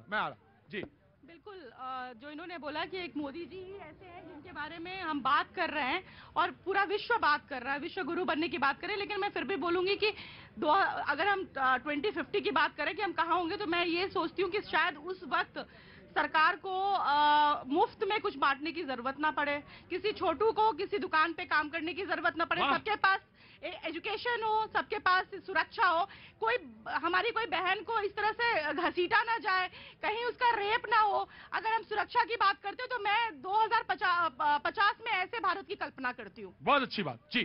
मैं आ रहा जी। बिल्कुल, जो इन्होंने बोला कि एक मोदी जी ही ऐसे हैं जिनके बारे में हम बात कर रहे हैं और पूरा विश्व बात कर रहा है, विश्व गुरु बनने की बात करें, लेकिन मैं फिर भी बोलूंगी कि अगर हम 2050 की बात करें कि हम कहाँ होंगे, तो मैं ये सोचती हूँ कि शायद उस वक्त सरकार को मुफ्त में कुछ बांटने की जरूरत ना पड़े, किसी छोटू को किसी दुकान पे काम करने की जरूरत ना पड़े, सबके पास एजुकेशन हो, सबके पास सुरक्षा हो, कोई हमारी कोई बहन को इस तरह से घसीटा ना जाए, कहीं उसका रेप ना हो। अगर हम सुरक्षा की बात करते हो तो मैं 2050 में ऐसे भारत की कल्पना करती हूँ। बहुत अच्छी बात जी।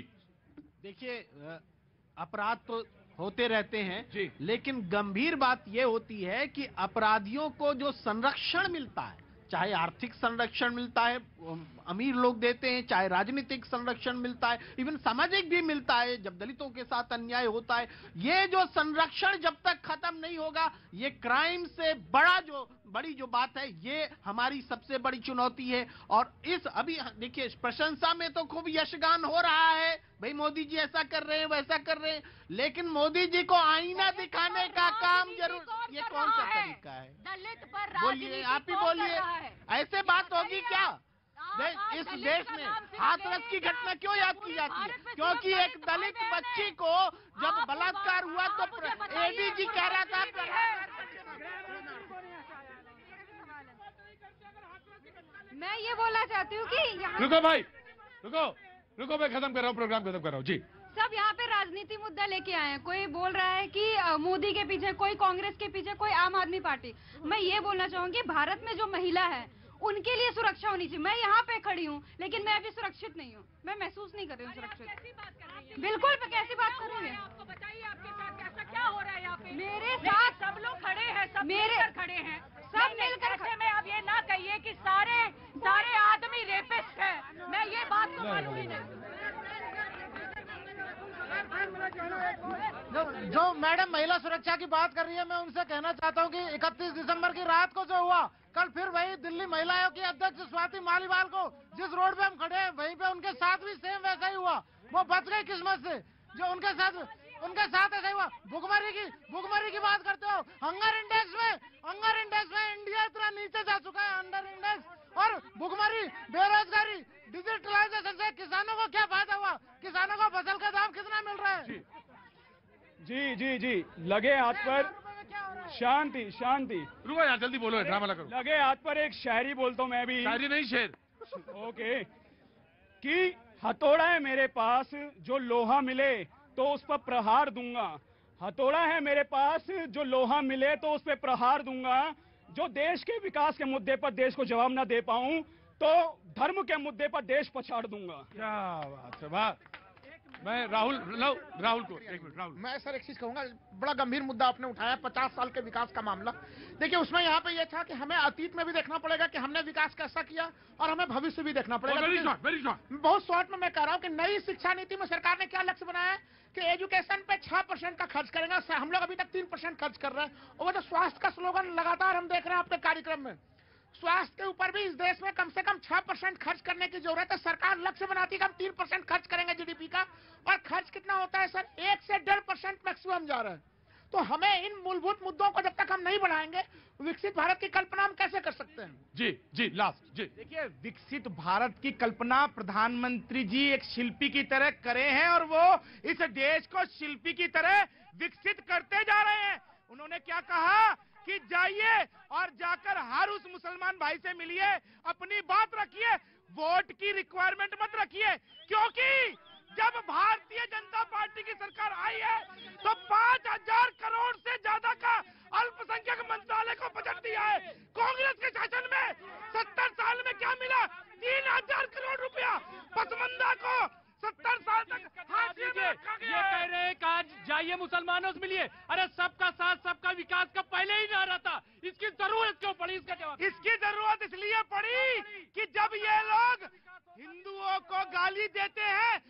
देखिए, अपराध तो होते रहते हैं जी, लेकिन गंभीर बात यह होती है कि अपराधियों को जो संरक्षण मिलता है, चाहे आर्थिक संरक्षण मिलता है, अमीर लोग देते हैं, चाहे राजनीतिक संरक्षण मिलता है, इवन सामाजिक भी मिलता है जब दलितों के साथ अन्याय होता है, ये जो संरक्षण जब तक खत्म नहीं होगा, ये क्राइम से बड़ी जो बात है, ये हमारी सबसे बड़ी चुनौती है। और इस अभी देखिए, प्रशंसा में तो खूब यशगान हो रहा है, भाई मोदी जी ऐसा कर रहे हैं, वैसा कर रहे हैं, लेकिन मोदी जी को आईना दिखाने का काम जरूर, ये कौन सा तरीका है? दलित पर बोलिए, आप ही बोलिए, ऐसे बात होगी क्या? इस देश में हाथरस की घटना क्यों याद की जाती है? क्योंकि एक दलित बच्ची को जब बलात्कार हुआ तो एडीजी कह रहा था। मैं ये बोलना चाहती हूँ कि यहाँ रुको भाई, रुको, मैं खत्म कर रहा हूँ, प्रोग्राम खत्म कर रहा हूँ जी। सब यहाँ पे राजनीति मुद्दा लेके आए हैं। कोई बोल रहा है कि मोदी के पीछे, कोई कांग्रेस के पीछे, कोई आम आदमी पार्टी। मैं ये बोलना चाहूंगी, भारत में जो महिला है उनके लिए सुरक्षा होनी चाहिए। मैं यहाँ पे खड़ी हूँ लेकिन मैं अभी सुरक्षित नहीं हूँ, मैं महसूस नहीं कर रही हूँ सुरक्षित। बिल्कुल, कैसी बात कर रही है? आपको बताइए आपके साथ कैसा क्या हो रहा है यहाँ पे? मेरे साथ सब लोग खड़े हैं, सब मेरे मिलकर खड़े हैं, सब मिलकर ऐसे में आप ये ना कहिए कि सारे आदमी रेपिस्ट हैं। मैं ये बात तो मानूंगी नहीं। जो मैडम महिला सुरक्षा की बात कर रही है, मैं उनसे कहना चाहता हूं कि 31 दिसंबर की रात को जो हुआ, कल फिर वही दिल्ली महिला आयोग की अध्यक्ष स्वाति मालीवाल को जिस रोड पे हम खड़े हैं, वहीं पे उनके साथ भी सेम वैसा ही हुआ। वो बच गई किस्मत से, जो उनके साथ ऐसा ही हुआ। भुखमरी की बात करते हो, हंगर इंडेक्स में इंडिया इतना नीचे जा चुका है, अंडर इंडेक्स। और भुखमरी, बेरोजगारी, डिजिटलाइजेशन से किसानों को क्या फायदा हुआ? किसानों को फसल का दाम कितना मिल रहा है? जी, लगे हाथ पर शांति। रुको यार, जल्दी बोलो, ड्रामा ना करो। लगे हाथ पर एक शायरी बोलता हूँ मैं भी। शायरी नहीं, शेर। ओके। कि हथौड़ा है मेरे पास, जो लोहा मिले तो उस पर प्रहार दूंगा। हथौड़ा है मेरे पास, जो लोहा मिले तो उस पर प्रहार दूंगा। जो देश के विकास के मुद्दे पर देश को जवाब ना दे पाऊं तो धर्म के मुद्दे पर देश पछाड़ दूंगा। क्या बात है, वाह। मैं राहुल को एक मिनट। राहुल, मैं सर एक चीज कहूंगा, बड़ा गंभीर मुद्दा आपने उठाया, 50 साल के विकास का मामला। देखिए, उसमें यहाँ पे ये था कि हमें अतीत में भी देखना पड़ेगा कि हमने विकास कैसा किया और हमें भविष्य भी देखना पड़ेगा। Very short. बहुत शॉर्ट में मैं कह रहा हूँ कि नई शिक्षा नीति में सरकार ने क्या लक्ष्य बनाया है कि एजुकेशन पे 6% का खर्च करेंगे। हम लोग अभी तक 3% खर्च कर रहे हैं। और वो जो स्वास्थ्य का स्लोगन लगातार हम देख रहे हैं आपके कार्यक्रम में, स्वास्थ्य के ऊपर भी इस देश में कम से कम 6% खर्च करने की जरूरत है। सरकार लक्ष्य बनाती है कि हम 3% खर्च करेंगे जीडीपी का, और खर्च कितना होता है सर? 1 से 1.5% मैक्सिमम जा रहा है। तो हमें इन मूलभूत मुद्दों को जब तक हम नहीं बढ़ाएंगे, विकसित भारत की कल्पना हम कैसे कर सकते हैं? जी लास्ट जी। देखिए, विकसित भारत की कल्पना प्रधानमंत्री जी एक शिल्पी की तरह करे हैं और वो इस देश को शिल्पी की तरह विकसित करते जा रहे हैं। उन्होंने क्या कहा कि जाइए और जाकर हर उस मुसलमान भाई से मिलिए, अपनी बात रखिए, वोट की रिक्वायरमेंट मत रखिए। क्योंकि जब भारतीय जनता पार्टी की सरकार आई है तो 5000 करोड़ से ज्यादा का अल्पसंख्यक मंत्रालय को बजट दिया है। कांग्रेस के शासन में 70 साल में क्या मिला? 3000 करोड़ रुपया पसमंदा को 70 साल तक हाशिए में रखा गया। ये कह रहे हैं कि आज जाइए मुसलमानों से मिलिए। अरे सबका साथ सबका विकास का पहले ही ना रहता, इसकी जरूरत क्यों पड़ी? इसका जवाब, इसकी जरूरत इसलिए पड़ी कि जब ये लोग हिंदुओं को गाली देते हैं